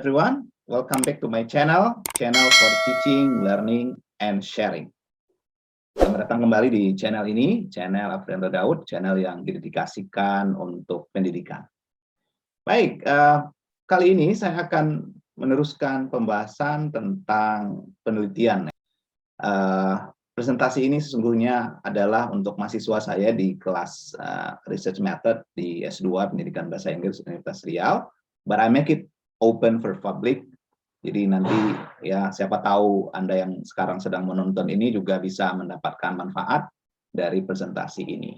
everyone. Welcome back to my channel for teaching, learning, and sharing. Selamat datang kembali di channel ini, channel Afriandra Daud, channel yang didedikasikan untuk pendidikan. Baik, kali ini saya akan meneruskan pembahasan tentang penelitian. Presentasi ini sesungguhnya adalah untuk mahasiswa saya di kelas Research Method di S2 Pendidikan Bahasa Inggris Universitas Riau, but I make it open for public. Jadi nanti ya siapa tahu Anda yang sekarang sedang menonton ini juga bisa mendapatkan manfaat dari presentasi ini.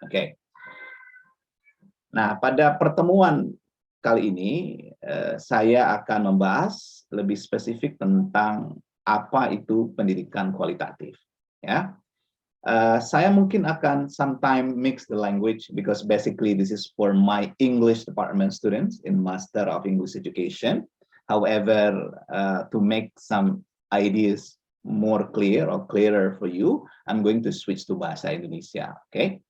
Oke. Nah, pada pertemuan kali ini saya akan membahas lebih spesifik tentang apa itu pendidikan kualitatif. Ya, saya mungkin akan sometime mix the language because basically this is for my English department students in Master of English Education. However, to make some ideas more clear or clearer for you, I'm going to switch to bahasa Indonesia. Oke,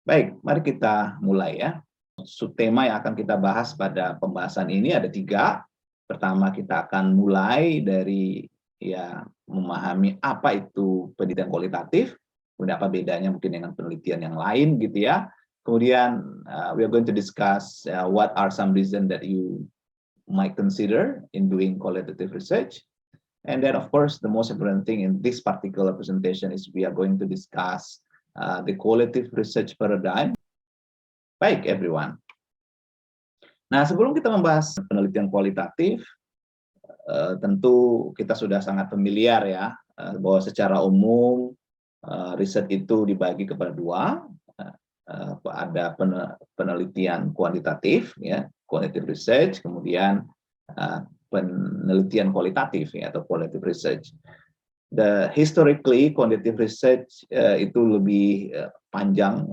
baik, mari kita mulai ya. Subtema yang akan kita bahas pada pembahasan ini ada 3. Pertama, kita akan mulai dari ya memahami apa itu pendidikan kualitatif, kemudian apa bedanya mungkin dengan penelitian yang lain gitu ya. Kemudian we are going to discuss what are some reasons that you might consider in doing qualitative research. And then of course the most important thing in this particular presentation is we are going to discuss the qualitative research paradigm. Baik everyone. Nah, sebelum kita membahas penelitian kualitatif, tentu kita sudah sangat familiar ya bahwa secara umum riset itu dibagi kepada 2, ada penelitian kuantitatif ya, quantitative research, kemudian penelitian kualitatif ya atau qualitative research. Historically quantitative research itu lebih panjang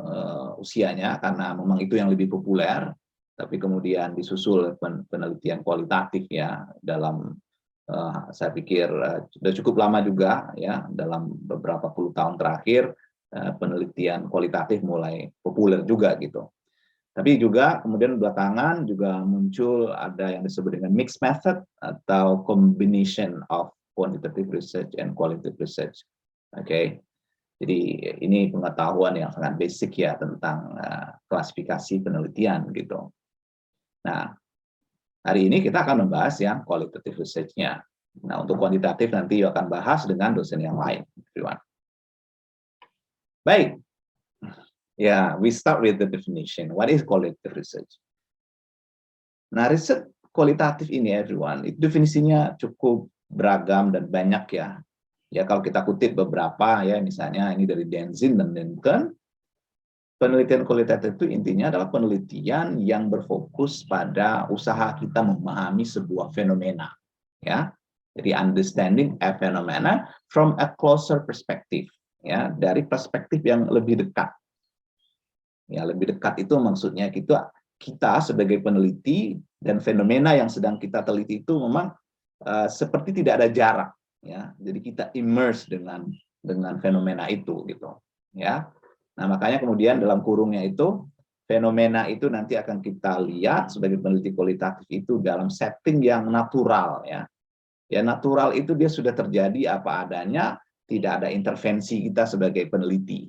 usianya karena memang itu yang lebih populer, tapi kemudian disusul penelitian kualitatif ya dalam saya pikir sudah cukup lama juga ya, dalam beberapa puluh tahun terakhir penelitian kualitatif mulai populer juga gitu. Tapi juga kemudian belakangan juga muncul ada yang disebut dengan mixed method atau combination of quantitative research and qualitative research. Oke. Jadi ini pengetahuan yang sangat basic ya tentang klasifikasi penelitian gitu. Nah, hari ini kita akan membahas yang qualitative research-nya. Nah, untuk kuantitatif nanti akan bahas dengan dosen yang lain. Baik. Ya, we start with the definition. What is qualitative research? Nah, riset kualitatif ini everyone, itu definisinya cukup beragam dan banyak ya. Ya, kalau kita kutip beberapa ya, misalnya ini dari Denzin dan Lincoln. Penelitian kualitatif itu intinya adalah penelitian yang berfokus pada usaha kita memahami sebuah fenomena, ya. Jadi understanding a phenomena from a closer perspective, ya, dari perspektif yang lebih dekat. Ya, lebih dekat itu maksudnya kita sebagai peneliti dan fenomena yang sedang kita teliti itu memang seperti tidak ada jarak, ya. Jadi kita immerse dengan fenomena itu, gitu, ya. Nah, makanya kemudian dalam kurungnya itu, fenomena itu nanti akan kita lihat sebagai peneliti kualitatif itu dalam setting yang natural ya. Ya, natural itu dia sudah terjadi apa adanya, tidak ada intervensi kita sebagai peneliti.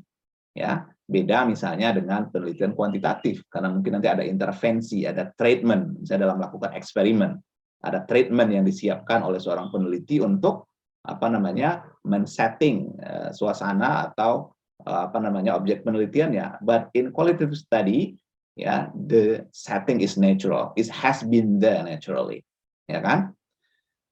Ya, beda misalnya dengan penelitian kuantitatif karena mungkin nanti ada intervensi, ada treatment, misalnya dalam melakukan eksperimen. Ada treatment yang disiapkan oleh seorang peneliti untuk men-setting suasana atau objek penelitian ya. But in qualitative study ya, the setting is natural, it has been there naturally, ya kan.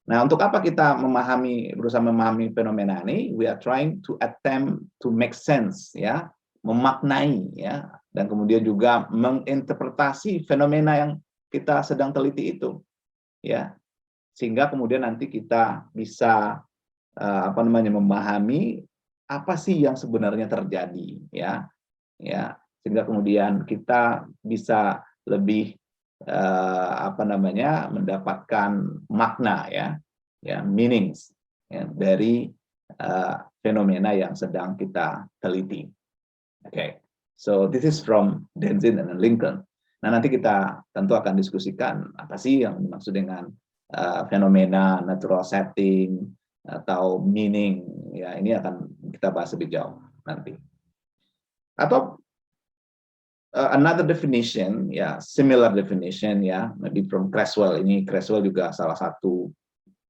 Nah, untuk apa kita berusaha memahami fenomena ini? We are trying to attempt to make sense ya, memaknai ya, dan kemudian juga menginterpretasi fenomena yang kita sedang teliti itu ya, sehingga kemudian nanti kita bisa memahami apa sih yang sebenarnya terjadi ya, sehingga kemudian kita bisa lebih mendapatkan makna ya, meanings ya, dari fenomena yang sedang kita teliti. Okay, so this is from Denzin and Lincoln. Nah, nanti kita tentu akan diskusikan apa sih yang dimaksud dengan fenomena, natural setting, atau meaning. Ya, ini akan kita bahas lebih jauh nanti. Atau another definition, ya, similar definition, ya, maybe from Creswell. Ini Creswell juga salah satu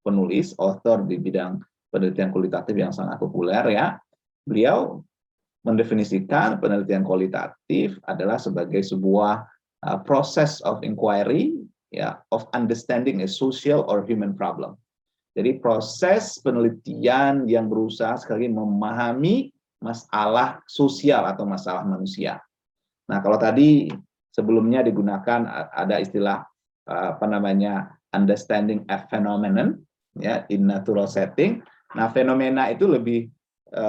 penulis, author di bidang penelitian kualitatif yang sangat populer, ya. Beliau mendefinisikan penelitian kualitatif adalah sebagai sebuah process of inquiry, ya, of understanding a social or human problem. Jadi proses penelitian yang berusaha sekali memahami masalah sosial atau masalah manusia. Nah, kalau tadi sebelumnya digunakan ada istilah apa namanya, understanding a phenomenon, ya, in natural setting. Nah, fenomena itu lebih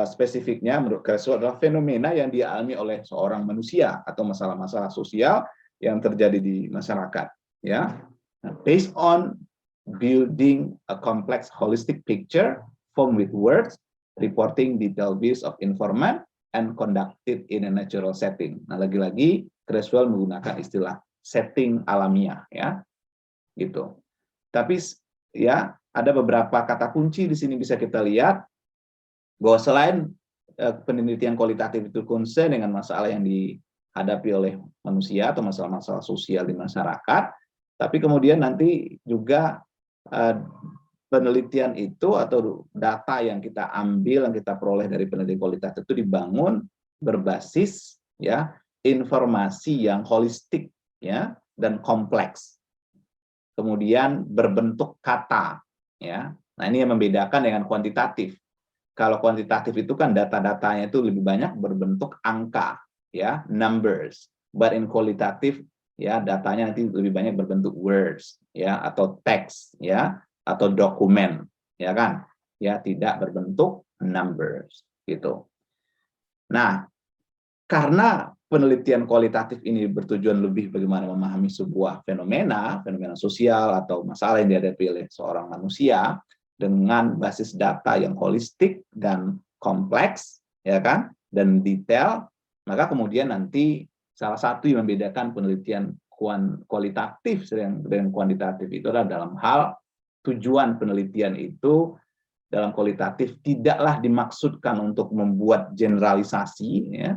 spesifiknya menurut Creswell adalah fenomena yang dialami oleh seorang manusia atau masalah-masalah sosial yang terjadi di masyarakat, ya. Nah, based on building a complex holistic picture formed with words, reporting detailed views of informant, and conducted in a natural setting. Nah, lagi-lagi Creswell menggunakan istilah setting alamiah, ya, gitu. Tapi ya ada beberapa kata kunci di sini bisa kita lihat bahwa selain penelitian kualitatif itu concern dengan masalah yang dihadapi oleh manusia atau masalah-masalah sosial di masyarakat, tapi kemudian nanti juga penelitian itu atau data yang kita ambil, yang kita peroleh dari penelitian kualitatif itu dibangun berbasis, ya, informasi yang holistik, ya, dan kompleks. Kemudian berbentuk kata, ya. Nah, ini yang membedakan dengan kuantitatif. Kalau kuantitatif itu kan data-datanya itu lebih banyak berbentuk angka, ya, numbers. But in kualitatif, ya, datanya nanti lebih banyak berbentuk words, ya, atau teks, ya, atau dokumen, ya kan, ya, tidak berbentuk numbers, gitu. Nah, karena penelitian kualitatif ini bertujuan lebih bagaimana memahami sebuah fenomena sosial atau masalah yang dihadapi oleh seorang manusia dengan basis data yang holistik dan kompleks, ya kan, dan detail, maka kemudian nanti salah satu yang membedakan penelitian kualitatif dengan kuantitatif itu adalah dalam hal tujuan penelitian itu dalam kualitatif tidaklah dimaksudkan untuk membuat generalisasi, ya,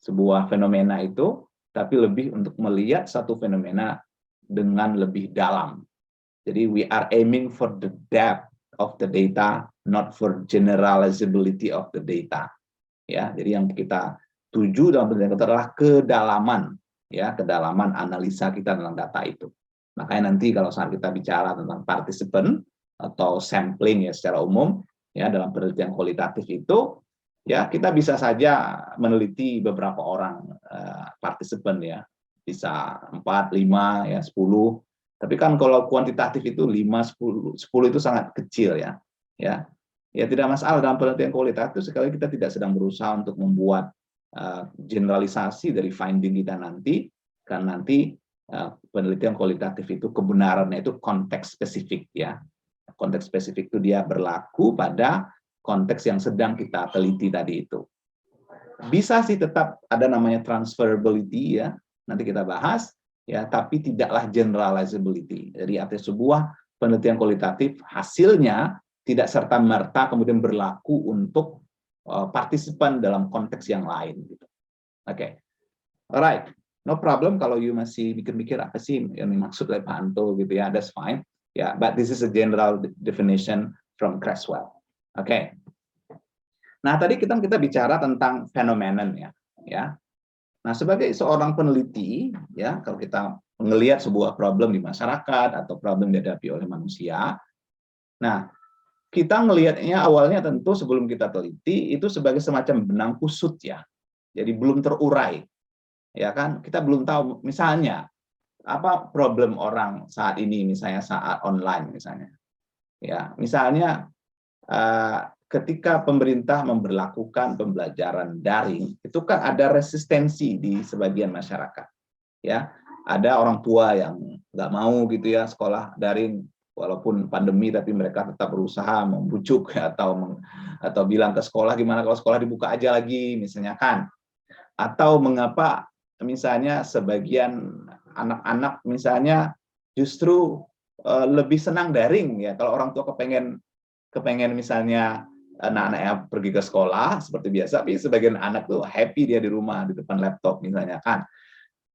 sebuah fenomena itu, tapi lebih untuk melihat satu fenomena dengan lebih dalam. Jadi we are aiming for the depth of the data, not for generalizability of the data. Ya, jadi yang kita tuju dalam penelitian itu adalah kedalaman, ya, kedalaman analisa kita dalam data itu. Makanya nanti kalau saat kita bicara tentang participant atau sampling, ya, secara umum, ya, dalam penelitian kualitatif itu, ya, kita bisa saja meneliti beberapa orang partisipan, ya, bisa 4, 5, ya, 10. Tapi kan kalau kuantitatif itu 5, 10 itu sangat kecil, ya. Ya, tidak masalah dalam penelitian kualitatif sekali kita tidak sedang berusaha untuk membuat generalisasi dari finding kita nanti, karena nanti penelitian kualitatif itu kebenarannya itu konteks spesifik, ya. Konteks spesifik itu dia berlaku pada konteks yang sedang kita teliti tadi itu. Bisa sih tetap ada namanya transferability, ya, nanti kita bahas, ya, tapi tidaklah generalizability. Jadi artinya sebuah penelitian kualitatif hasilnya tidak serta-merta kemudian berlaku untuk partisipan dalam konteks yang lain, gitu. Oke. Alright. No problem kalau you masih mikir-mikir apa sih yang dimaksud oleh Pak Anto, gitu, ya, that's fine. Ya, but this is a general definition from Creswell. Oke. Nah, tadi kita bicara tentang fenomenon, ya. Nah, sebagai seorang peneliti, ya, kalau kita melihat sebuah problem di masyarakat atau problem dihadapi oleh manusia, nah, kita melihatnya awalnya tentu sebelum kita teliti itu sebagai semacam benang kusut, ya. Jadi belum terurai, ya kan? Kita belum tahu misalnya apa problem orang saat ini, misalnya saat online, misalnya, ya, misalnya ketika pemerintah memberlakukan pembelajaran daring, itu kan ada resistensi di sebagian masyarakat, ya. Ada orang tua yang nggak mau, gitu, ya, sekolah daring walaupun pandemi, tapi mereka tetap berusaha membujuk, ya, atau bilang ke sekolah gimana kalau sekolah dibuka aja lagi, misalnya kan. Atau mengapa misalnya sebagian anak-anak misalnya justru lebih senang daring ya. Kalau orang tua kepengen misalnya anak-anaknya pergi ke sekolah seperti biasa, tapi sebagian anak tuh happy dia di rumah di depan laptop misalnya kan.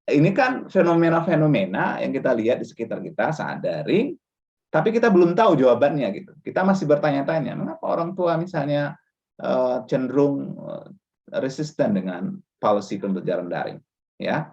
Ini kan fenomena-fenomena yang kita lihat di sekitar kita saat daring, tapi kita belum tahu jawabannya gitu. Kita masih bertanya-tanya, mengapa orang tua misalnya cenderung resisten dengan policy pembelajaran daring, ya.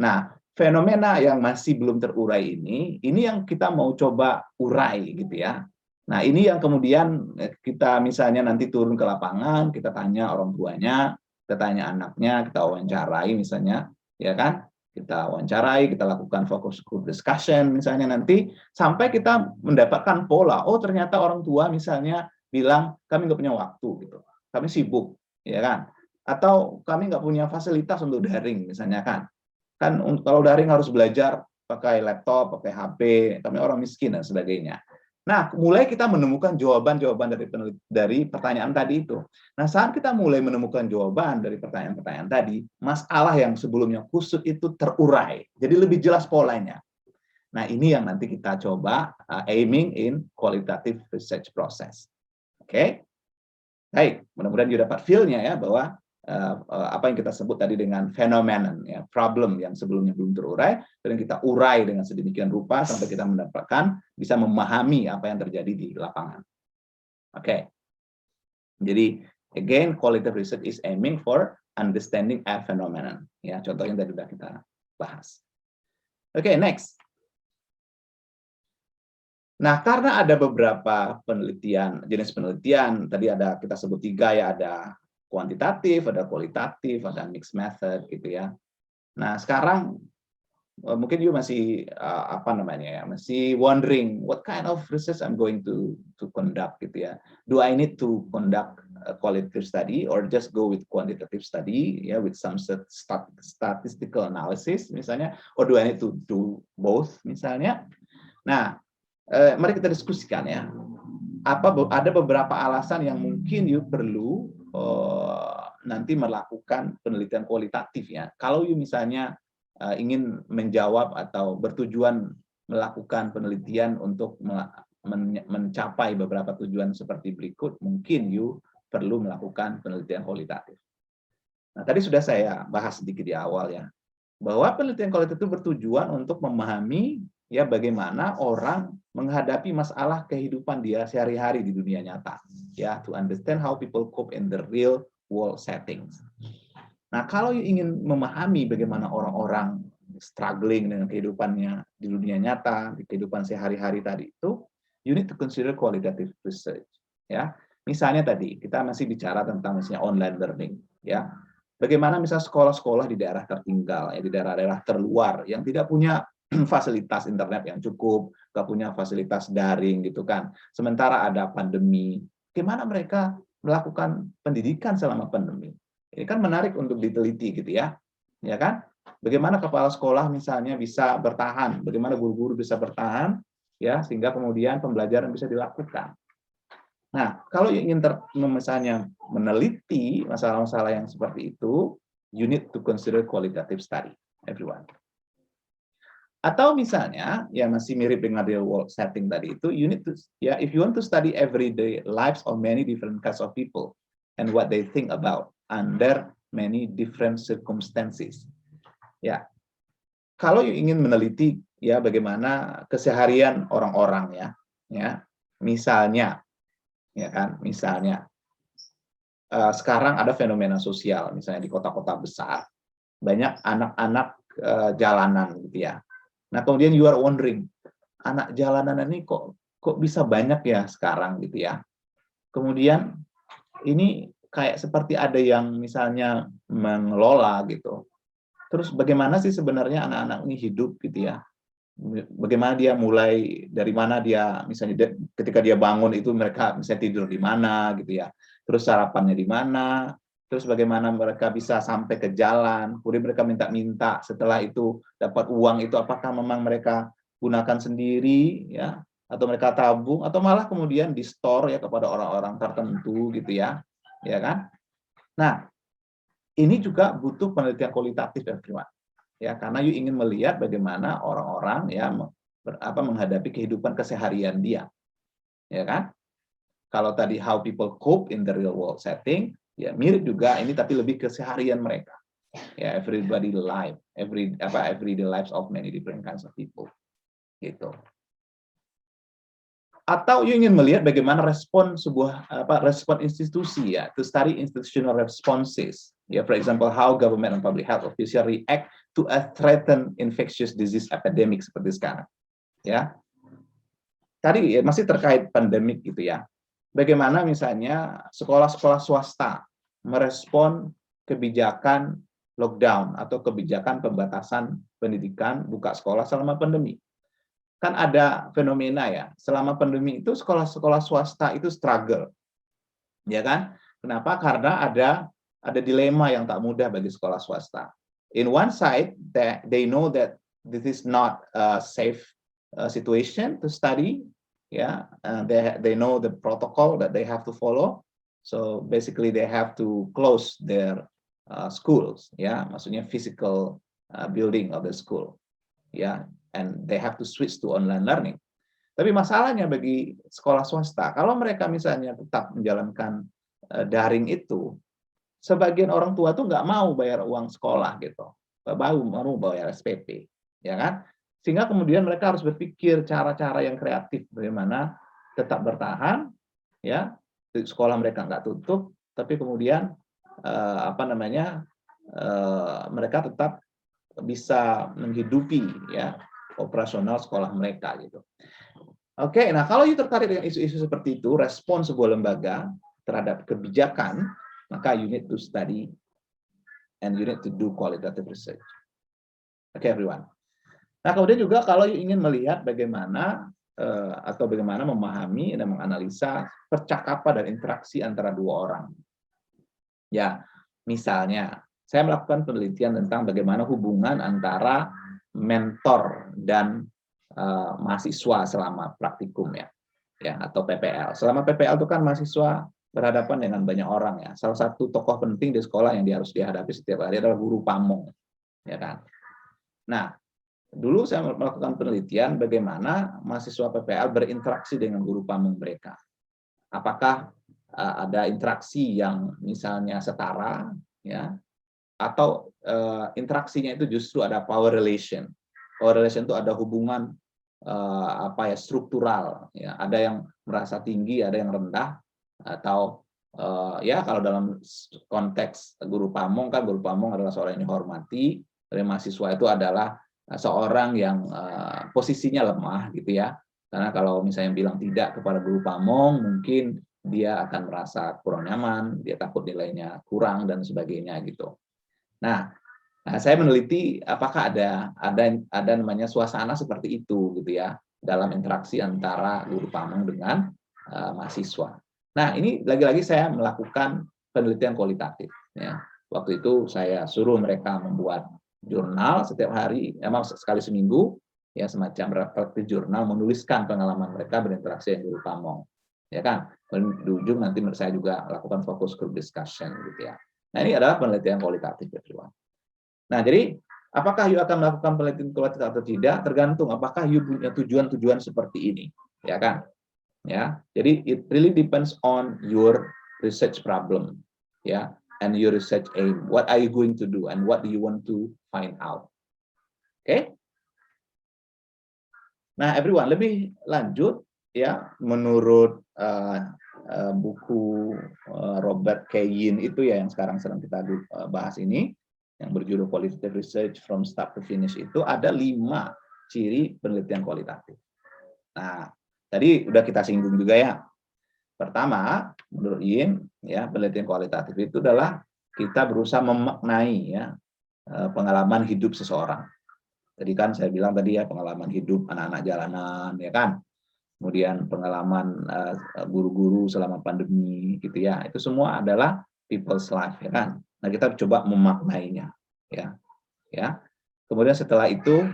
Nah, fenomena yang masih belum terurai ini yang kita mau coba urai gitu ya. Nah, ini yang kemudian kita misalnya nanti turun ke lapangan, kita tanya orang tuanya, kita tanya anaknya, kita wawancarai misalnya, ya kan? Kita wawancarai, kita lakukan focus group discussion misalnya nanti, sampai kita mendapatkan pola, oh ternyata orang tua misalnya bilang, kami nggak punya waktu, gitu. Kami sibuk, ya kan? Atau kami nggak punya fasilitas untuk daring misalnya kan. Kan kalau daring harus belajar pakai laptop, pakai HP, kami orang miskin dan sebagainya. Nah, mulai kita menemukan jawaban-jawaban dari pertanyaan tadi itu. Nah, saat kita mulai menemukan jawaban dari pertanyaan-pertanyaan tadi, masalah yang sebelumnya kusut itu terurai. Jadi lebih jelas polanya. Nah, ini yang nanti kita coba aiming in qualitative research process. Oke? Baik, mudah-mudahan you dapat feel-nya ya bahwa apa yang kita sebut tadi dengan phenomenon, ya, problem yang sebelumnya belum terurai, dan kita urai dengan sedemikian rupa sampai kita mendapatkan bisa memahami apa yang terjadi di lapangan. Oke, jadi again qualitative research is aiming for understanding a phenomenon. Ya, contoh yang tadi sudah kita bahas. Oke, next. Nah, karena ada beberapa penelitian, jenis penelitian, tadi ada kita sebut 3 ya, ada kuantitatif, ada kualitatif, ada mixed method gitu ya. Nah, sekarang mungkin you masih apa namanya ya, masih wondering what kind of research I'm going to conduct gitu ya. Do I need to conduct a qualitative study or just go with quantitative study ya, with some statistical analysis misalnya, or do I need to do both misalnya. Nah, mari kita diskusikan ya. Ada beberapa alasan yang mungkin you perlu nanti melakukan penelitian kualitatif ya. Kalau you misalnya ingin menjawab atau bertujuan melakukan penelitian untuk mencapai beberapa tujuan seperti berikut, mungkin you perlu melakukan penelitian kualitatif. Nah, tadi sudah saya bahas sedikit di awal ya, bahwa penelitian kualitatif itu bertujuan untuk memahami ya bagaimana orang menghadapi masalah kehidupan dia sehari-hari di dunia nyata, ya, to understand how people cope in the real world settings. Nah, kalau ingin memahami bagaimana orang-orang struggling dengan kehidupannya di dunia nyata, di kehidupan sehari-hari tadi itu, you need to consider qualitative research, ya. Misalnya tadi kita masih bicara tentang misalnya online learning, ya. Bagaimana misalnya sekolah-sekolah di daerah tertinggal, ya, di daerah-daerah terluar yang tidak punya fasilitas internet yang cukup, nggak punya fasilitas daring gitu kan. Sementara ada pandemi, bagaimana mereka melakukan pendidikan selama pandemi? Ini kan menarik untuk diteliti gitu ya kan? Bagaimana kepala sekolah misalnya bisa bertahan, bagaimana guru-guru bisa bertahan, ya, sehingga kemudian pembelajaran bisa dilakukan. Nah, kalau ingin misalnya meneliti masalah-masalah yang seperti itu, you need to consider qualitative study, everyone. Atau misalnya, ya masih mirip dengan real world setting tadi itu, you need to, ya, if you want to study everyday lives of many different kinds of people and what they think about under many different circumstances. Ya, kalau you ingin meneliti ya bagaimana keseharian orang-orang ya, misalnya, ya kan, misalnya sekarang ada fenomena sosial, misalnya di kota-kota besar, banyak anak-anak jalanan gitu ya. Nah, kemudian you are wondering, anak jalanan ini kok bisa banyak ya sekarang gitu ya. Kemudian ini kayak seperti ada yang misalnya mengelola gitu. Terus bagaimana sih sebenarnya anak-anak ini hidup gitu ya. Bagaimana dia mulai, dari mana dia misalnya ketika dia bangun itu mereka bisa tidur di mana gitu ya. Terus sarapannya di mana, terus bagaimana mereka bisa sampai ke jalan, kemudian mereka minta-minta, setelah itu dapat uang itu apakah memang mereka gunakan sendiri ya, atau mereka tabung, atau malah kemudian di store ya kepada orang-orang tertentu gitu ya kan. Nah, ini juga butuh penelitian kualitatif, everyone. Ya, karena you ingin melihat bagaimana orang-orang ya menghadapi kehidupan keseharian dia. Ya kan? Kalau tadi how people cope in the real world setting, ya mirip juga ini tapi lebih keseharian mereka. Ya, everybody life, everyday lives of many different kinds of people. Gitu. Atau you ingin melihat bagaimana respon institusi ya, to study institutional responses. Ya, for example, how government and public health officials react to a threatened infectious disease epidemic seperti sekarang. Ya. Tadi ya, masih terkait pandemik gitu ya. Bagaimana misalnya sekolah-sekolah swasta merespon kebijakan lockdown atau kebijakan pembatasan pendidikan buka sekolah selama pandemi. Kan ada fenomena ya, selama pandemi itu sekolah-sekolah swasta itu struggle. Ya kan? Kenapa? Karena ada dilema yang tak mudah bagi sekolah swasta. In one side, they know that this is not a safe situation to study. Yeah, they know the protocol that they have to follow. So basically they have to close their schools. Ya, maksudnya physical building of the school. Ya, and they have to switch to online learning. Tapi masalahnya bagi sekolah swasta, kalau mereka misalnya tetap menjalankan daring itu, sebagian orang tua tuh nggak mau bayar uang sekolah gitu, nggak mau bayar SPP, ya kan? Sehingga kemudian mereka harus berpikir cara-cara yang kreatif bagaimana tetap bertahan, ya sekolah mereka nggak tutup, tapi kemudian mereka tetap bisa menghidupi ya operasional sekolah mereka gitu. Oke, nah kalau you tertarik dengan isu-isu seperti itu, respon sebuah lembaga terhadap kebijakan, maka you need to study and you need to do qualitative research. Oke, everyone. Nah, kemudian juga kalau you ingin melihat bagaimana atau bagaimana memahami dan menganalisa percakapan dan interaksi antara dua orang. Ya, misalnya saya melakukan penelitian tentang bagaimana hubungan antara mentor dan mahasiswa selama praktikum ya atau PPL. Selama PPL itu kan mahasiswa berhadapan dengan banyak orang ya. Salah satu tokoh penting di sekolah yang harus dihadapi setiap hari adalah guru pamong, ya kan. Nah, dulu saya melakukan penelitian bagaimana mahasiswa PPL berinteraksi dengan guru pamong mereka. Apakah ada interaksi yang misalnya setara, ya, atau interaksinya itu justru ada power relation. Power relation itu ada hubungan struktural, ya. Ada yang merasa tinggi, ada yang rendah, atau ya kalau dalam konteks guru pamong kan guru pamong adalah seorang yang dihormati, dari mahasiswa itu adalah seorang yang posisinya lemah gitu ya. Karena kalau misalnya bilang tidak kepada guru pamong, mungkin dia akan merasa kurang nyaman, dia takut nilainya kurang dan sebagainya gitu. Nah, saya meneliti apakah ada namanya suasana seperti itu gitu ya dalam interaksi antara guru pamong dengan mahasiswa. Nah, ini lagi-lagi saya melakukan penelitian kualitatif ya. Waktu itu saya suruh mereka membuat jurnal setiap hari, emang sekali seminggu ya, semacam reflective jurnal, menuliskan pengalaman mereka berinteraksi dengan guru pamong. Ya kan? Dan di ujung nanti saya juga lakukan focus group discussion gitu ya. Nah, ini adalah penelitian kualitatif everyone. Nah, jadi apakah you akan melakukan penelitian kualitatif atau tidak tergantung apakah you punya tujuan-tujuan seperti ini, ya kan? Ya. Jadi it really depends on your research problem, ya, and your research aim. What are you going to do and what do you want to find out? Oke? Nah, everyone, lebih lanjut ya, menurut buku Robert Kayin itu ya yang sekarang sedang kita bahas ini, yang berjudul Qualitative Research from Start to Finish, itu ada 5 ciri penelitian kualitatif. Nah, tadi udah kita singgung juga ya. Pertama, menurut Yin, ya penelitian kualitatif itu adalah kita berusaha memaknai ya pengalaman hidup seseorang. Tadi kan saya bilang tadi ya pengalaman hidup anak-anak jalanan, ya kan. Kemudian pengalaman guru-guru selama pandemi, gitu ya. Itu semua adalah people's life, ya kan. Nah, kita coba memaknainya, ya. Kemudian setelah itu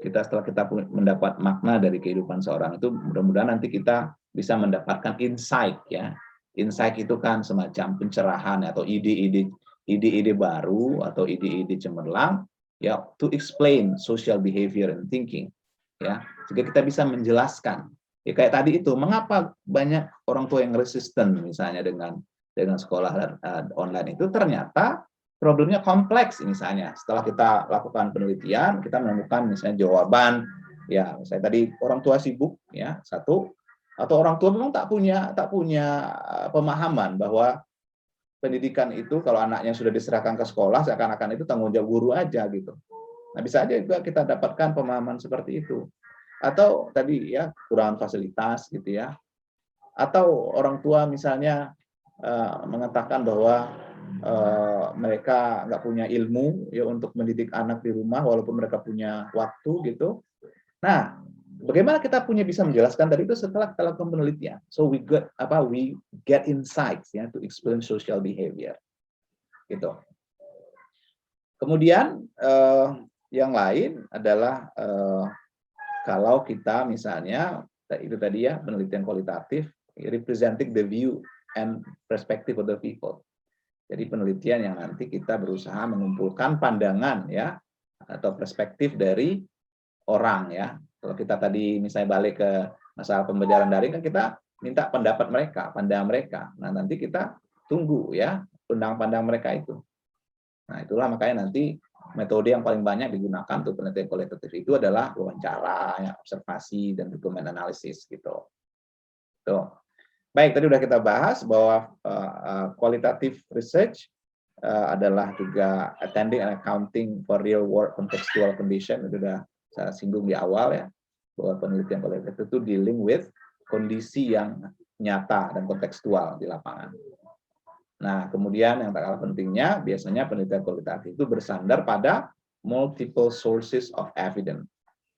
setelah kita mendapat makna dari kehidupan seorang itu, mudah-mudahan nanti kita bisa mendapatkan insight ya. Insight itu kan semacam pencerahan atau ide-ide ide-ide baru atau ide-ide cemerlang ya to explain social behavior and thinking ya, sehingga kita bisa menjelaskan ya kayak tadi itu mengapa banyak orang tua yang resisten misalnya dengan sekolah online itu ternyata problemnya kompleks misalnya. Setelah kita lakukan penelitian, kita menemukan misalnya jawaban ya, misalnya tadi orang tua sibuk ya, satu, atau orang tua memang tak punya pemahaman bahwa pendidikan itu kalau anaknya sudah diserahkan ke sekolah seakan-akan itu tanggung jawab guru aja gitu. Nah, bisa aja juga kita dapatkan pemahaman seperti itu. Atau tadi ya kurang fasilitas gitu ya. Atau orang tua misalnya mengatakan bahwa mereka nggak punya ilmu ya untuk mendidik anak di rumah walaupun mereka punya waktu gitu. Nah, bagaimana kita bisa menjelaskan tadi itu setelah kita lakukan penelitian. So we get insights ya to explain social behavior. Gitu. Kemudian yang lain adalah kalau kita misalnya itu tadi ya penelitian kualitatif representing the view and perspective of the people. Jadi penelitian yang nanti kita berusaha mengumpulkan pandangan ya atau perspektif dari orang ya. Kalau kita tadi misalnya balik ke masalah pembelajaran daring kan kita minta pendapat mereka, pandangan mereka. Nah, nanti kita tunggu ya pandang mereka itu. Nah, itulah makanya nanti metode yang paling banyak digunakan untuk penelitian kualitatif itu adalah wawancara, ya, observasi dan dokumen analisis gitu. Tuh. Baik, tadi sudah kita bahas bahwa qualitative research adalah juga attending and accounting for real world contextual condition. Itu sudah saya singgung di awal ya, bahwa penelitian kualitatif itu dealing with kondisi yang nyata dan kontekstual di lapangan. Nah, kemudian yang tak kalah pentingnya, biasanya penelitian kualitatif itu bersandar pada multiple sources of evidence.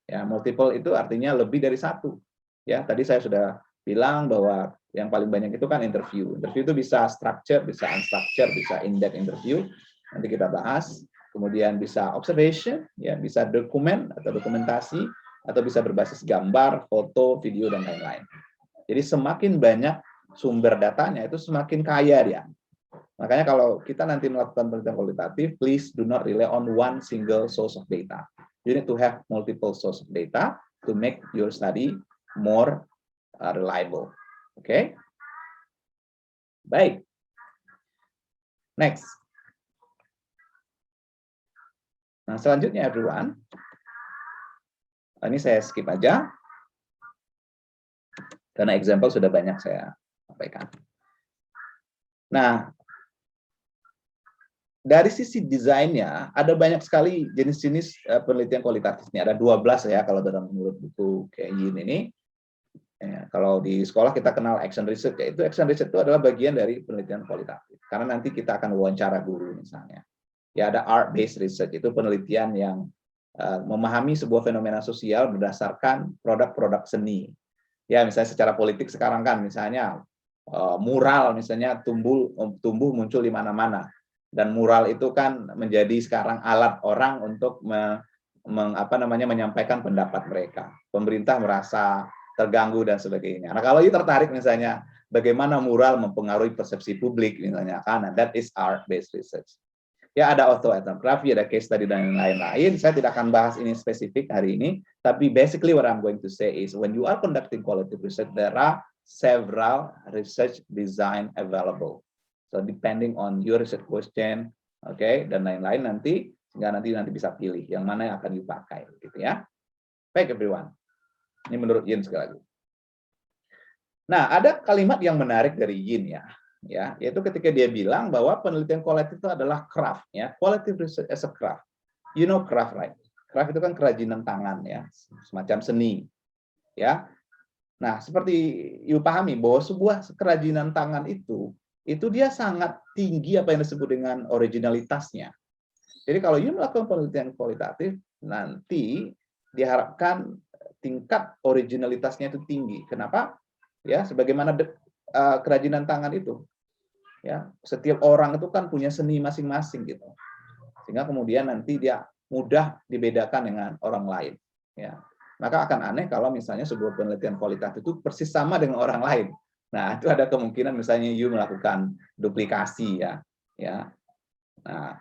Ya, multiple itu artinya lebih dari satu. Ya, tadi saya sudah bilang bahwa yang paling banyak itu kan interview. Interview itu bisa structure, bisa unstructured, bisa in-depth interview. Nanti kita bahas. Kemudian bisa observation, ya, bisa dokumen atau dokumentasi, atau bisa berbasis gambar, foto, video dan lain-lain. Jadi semakin banyak sumber datanya itu semakin kaya dia. Makanya kalau kita nanti melakukan penelitian kualitatif, please do not rely on one single source of data. You need to have multiple source of data to make your study more reliable. Oke? Baik. Next. Nah, selanjutnya everyone. Ini saya skip aja. Karena example sudah banyak saya sampaikan. Nah, dari sisi desainnya, ada banyak sekali jenis-jenis penelitian kualitatif. Ini ada 12 ya, kalau dalam menurut buku kayak gini ini. Ya, kalau di sekolah kita kenal action research, yaitu action research itu adalah bagian dari penelitian kualitatif. Karena nanti kita akan wawancara guru misalnya. Ya, ada art-based research, itu penelitian yang memahami sebuah fenomena sosial berdasarkan produk-produk seni. Ya, misalnya secara politik sekarang kan, misalnya mural misalnya tumbuh muncul di mana-mana. Dan mural itu kan menjadi sekarang alat orang untuk menyampaikan pendapat mereka. Pemerintah merasa terganggu dan sebagainya. Nah, kalau you tertarik misalnya bagaimana mural mempengaruhi persepsi publik misalnya, karena that is art-based research. Ya, ada autoetnografi, ada case study dan lain-lain. Saya tidak akan bahas ini spesifik hari ini, tapi basically what I'm going to say is when you are conducting qualitative research, there are several research design available. So depending on your research question, okay, dan lain-lain nanti, sehingga nanti bisa pilih yang mana yang akan dipakai, gitu ya. Baik everyone. Ini menurut Yin sekali lagi. Nah, ada kalimat yang menarik dari Yin ya, yaitu ketika dia bilang bahwa penelitian kualitatif itu adalah craft, ya, qualitative research as a craft. You know craft, right? Craft itu kan kerajinan tangan, ya, semacam seni, ya. Nah, seperti you pahami bahwa sebuah kerajinan tangan itu dia sangat tinggi apa yang disebut dengan originalitasnya. Jadi kalau you melakukan penelitian kualitatif, nanti diharapkan tingkat originalitasnya itu tinggi. Kenapa? Ya, sebagaimana kerajinan tangan itu. Ya, setiap orang itu kan punya seni masing-masing gitu. Sehingga kemudian nanti dia mudah dibedakan dengan orang lain, ya. Maka akan aneh kalau misalnya sebuah penelitian kualitatif itu persis sama dengan orang lain. Nah, itu ada kemungkinan misalnya you melakukan duplikasi ya. Nah,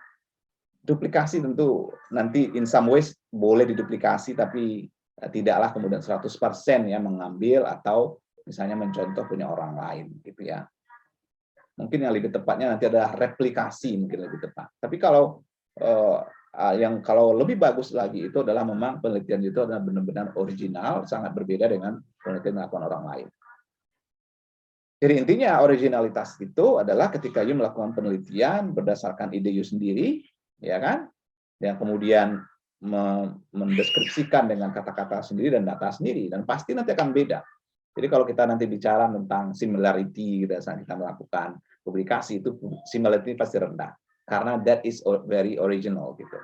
duplikasi tentu nanti in some ways boleh diduplikasi, tapi tidaklah kemudian 100% ya mengambil atau misalnya mencontoh punya orang lain gitu ya. Mungkin yang lebih tepatnya nanti adalah replikasi, mungkin lebih tepat. Tapi kalau kalau lebih bagus lagi itu adalah memang penelitian itu adalah benar-benar original, sangat berbeda dengan penelitian yang dilakukan orang lain. Jadi intinya originalitas itu adalah ketika you melakukan penelitian berdasarkan ide you sendiri, ya kan? Yang kemudian mendeskripsikan dengan kata-kata sendiri dan data sendiri, dan pasti nanti akan beda. Jadi kalau kita nanti bicara tentang similarity saat kita melakukan publikasi, itu similarity pasti rendah karena that is very original gitu.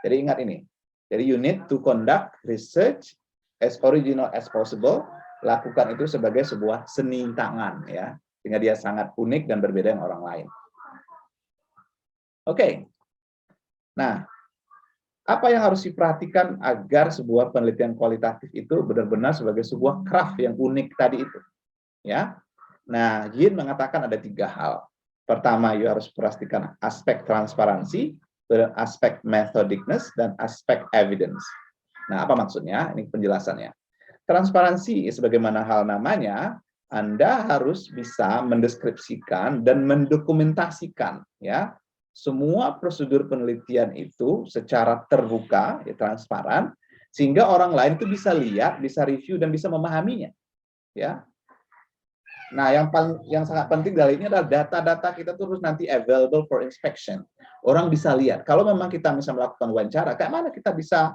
Jadi ingat ini. Jadi you need to conduct research as original as possible. Lakukan itu sebagai sebuah seni tangan ya, sehingga dia sangat unik dan berbeda dengan orang lain. Oke. Nah, apa yang harus diperhatikan agar sebuah penelitian kualitatif itu benar-benar sebagai sebuah craft yang unik tadi itu, ya? Nah, Yin mengatakan ada 3 hal. Pertama, you harus perhatikan aspek transparansi, aspek methodicness, dan aspek evidence. Nah, apa maksudnya? Ini penjelasannya. Transparansi, sebagaimana hal namanya, Anda harus bisa mendeskripsikan dan mendokumentasikan, ya, semua prosedur penelitian itu secara terbuka, ya, transparan, sehingga orang lain itu bisa lihat, bisa review, dan bisa memahaminya. Ya. Nah, yang sangat penting dari ini adalah data-data kita terus nanti available for inspection. Orang bisa lihat. Kalau memang kita bisa melakukan wawancara, kayak mana kita bisa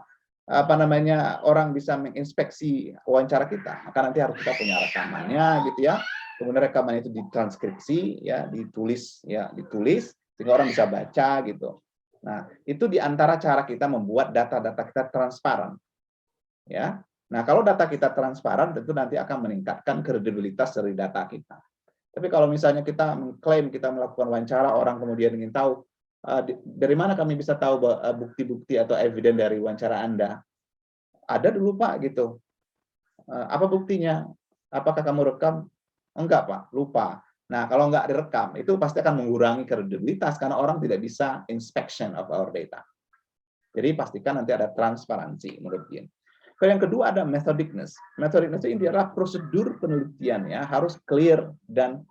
orang bisa menginspeksi wawancara kita? Maka nanti harus kita punya rekamannya, gitu ya. Kemudian rekaman itu ditranskripsi, ya, ditulis sehingga orang bisa baca gitu. Nah, itu di antara cara kita membuat data-data kita transparan. Ya. Nah, kalau data kita transparan, tentu nanti akan meningkatkan kredibilitas dari data kita. Tapi kalau misalnya kita mengklaim kita melakukan wawancara, orang kemudian ingin tahu dari mana kami bisa tahu bukti-bukti atau evidence dari wawancara Anda? Ada dulu Pak gitu. Apa buktinya? Apakah kamu rekam? Enggak Pak, lupa. Nah, kalau enggak direkam, itu pasti akan mengurangi kredibilitas karena orang tidak bisa inspection of our data. Jadi pastikan nanti ada transparansi menurut dia. Kalau yang kedua ada methodicness. Methodicness ini adalah prosedur penelitian ya, harus clear dan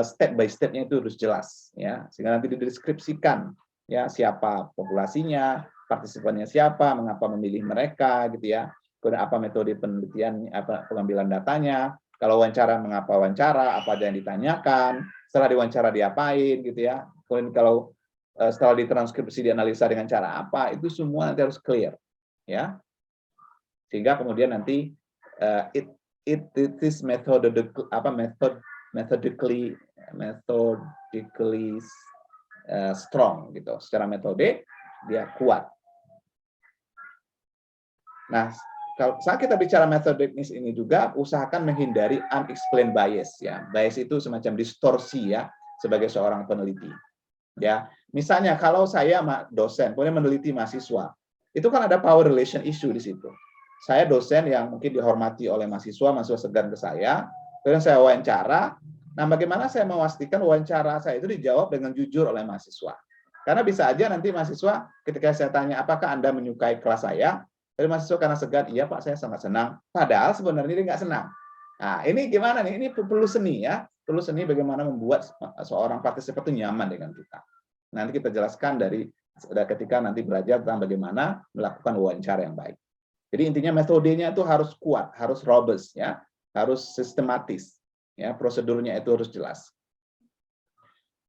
step by step-nya itu harus jelas ya, sehingga nanti dideskripsikan ya siapa populasinya, partisipannya siapa, mengapa memilih mereka gitu ya. Kemudian apa metode penelitian, apa pengambilan datanya, kalau wawancara mengapa wawancara, apa aja yang ditanyakan, setelah diwawancara diapain gitu ya. Kemudian kalau setelah ditranskripsi dianalisa dengan cara apa, itu semua nanti harus clear ya. Sehingga kemudian nanti it is methodically strong gitu. Secara metode dia kuat. Nah, kalau saat kita bicara methodicness ini juga usahakan menghindari unexplained bias ya. Bias itu semacam distorsi ya sebagai seorang peneliti. Ya, misalnya kalau saya dosen kemudian meneliti mahasiswa, itu kan ada power relation issue di situ. Saya dosen yang mungkin dihormati oleh mahasiswa segan ke saya, kemudian saya wawancara. Nah, bagaimana saya memastikan wawancara saya itu dijawab dengan jujur oleh mahasiswa? Karena bisa aja nanti mahasiswa ketika saya tanya, apakah Anda menyukai kelas saya? Dari mahasiswa karena segan, iya Pak, saya sangat senang. Padahal sebenarnya dia nggak senang. Nah, ini gimana nih? Ini perlu seni ya. Perlu seni bagaimana membuat seorang partisipan itu nyaman dengan kita. Nanti kita jelaskan dari ketika nanti belajar tentang bagaimana melakukan wawancara yang baik. Jadi intinya metodenya itu harus kuat, harus robust ya, harus sistematis. Ya, prosedurnya itu harus jelas.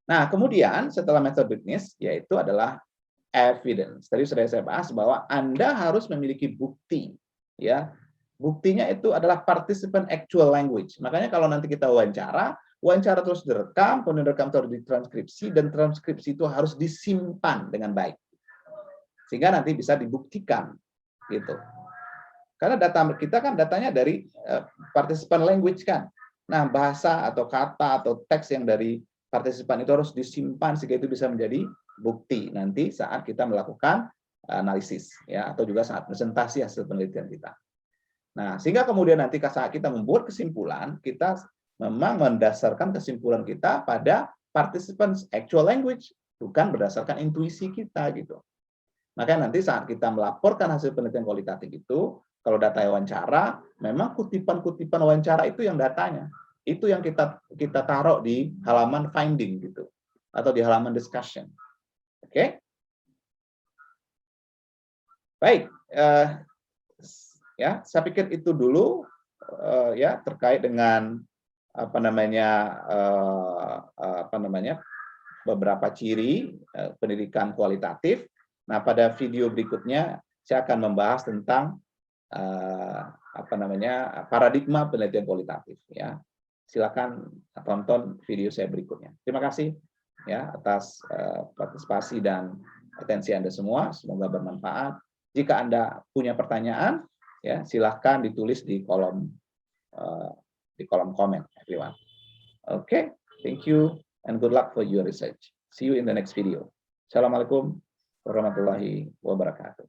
Nah, kemudian setelah methodicness yaitu adalah evidence. Tadi sudah saya bahas bahwa Anda harus memiliki bukti ya. Buktinya itu adalah participant actual language. Makanya kalau nanti kita wawancara terus direkam, kemudian rekam terus ditranskripsi, dan transkripsi itu harus disimpan dengan baik. Sehingga nanti bisa dibuktikan gitu. Karena data kita kan datanya dari participant language kan. Nah, bahasa atau kata atau teks yang dari partisipan itu harus disimpan sehingga itu bisa menjadi bukti nanti saat kita melakukan analisis ya, atau juga saat presentasi hasil penelitian kita. Nah, sehingga kemudian nanti saat kita membuat kesimpulan, kita memang mendasarkan kesimpulan kita pada participants actual language. bukan berdasarkan intuisi kita gitu. Makanya nanti saat kita melaporkan hasil penelitian kualitatif itu, kalau data wawancara, memang kutipan-kutipan wawancara itu yang datanya. Itu yang kita taruh di halaman finding gitu, atau di halaman discussion. Oke? Baik, ya, saya pikir itu dulu ya terkait dengan apa namanya beberapa ciri pendidikan kualitatif. Nah, pada video berikutnya saya akan membahas tentang paradigma penelitian kualitatif. Ya, silakan tonton video saya berikutnya. Terima kasih ya atas partisipasi dan atensi Anda semua. Semoga bermanfaat. Jika Anda punya pertanyaan, ya silakan ditulis di kolom komen, everyone. Okay, thank you and good luck for your research. See you in the next video. Assalamualaikum warahmatullahi wabarakatuh.